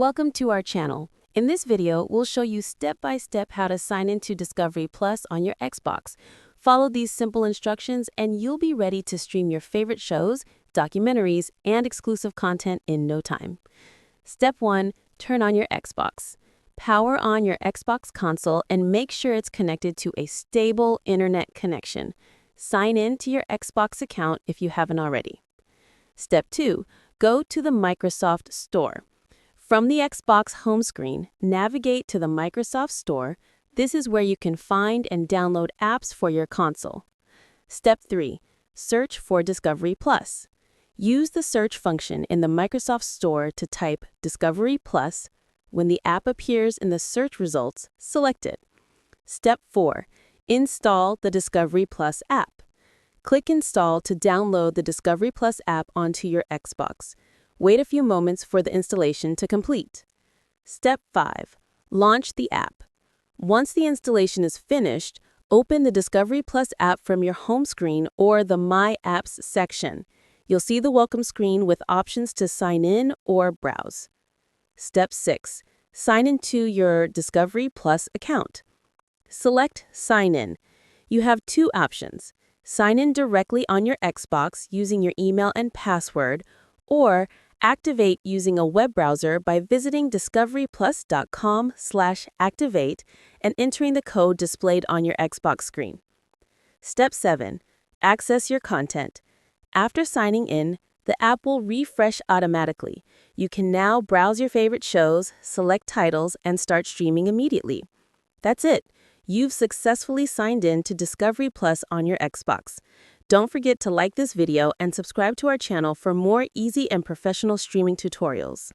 Welcome to our channel. In this video, we'll show you step-by-step how to sign into Discovery Plus on your Xbox. Follow these simple instructions and you'll be ready to stream your favorite shows, documentaries, and exclusive content in no time. Step 1. Turn on your Xbox. Power on your Xbox console and make sure it's connected to a stable internet connection. Sign in to your Xbox account if you haven't already. Step 2. Go to the Microsoft Store. From the Xbox home screen, navigate to the Microsoft Store. This is where you can find and download apps for your console. Step 3. Search for Discovery Plus. Use the search function in the Microsoft Store to type Discovery Plus. When the app appears in the search results, select it. Step 4. Install the Discovery Plus app. Click Install to download the Discovery Plus app onto your Xbox. Wait a few moments for the installation to complete. Step 5. Launch the app. Once the installation is finished, open the Discovery Plus app from your home screen or the My Apps section. You'll see the welcome screen with options to sign in or browse. Step 6. Sign into your Discovery Plus account. Select Sign In. You have two options. Sign in directly on your Xbox using your email and password, or activate using a web browser by visiting discoveryplus.com/activate and entering the code displayed on your Xbox screen. Step 7. Access your content. After signing in, the app will refresh automatically. You can now browse your favorite shows, select titles, and start streaming immediately. That's it. You've successfully signed in to Discovery Plus on your Xbox. Don't forget to like this video and subscribe to our channel for more easy and professional streaming tutorials.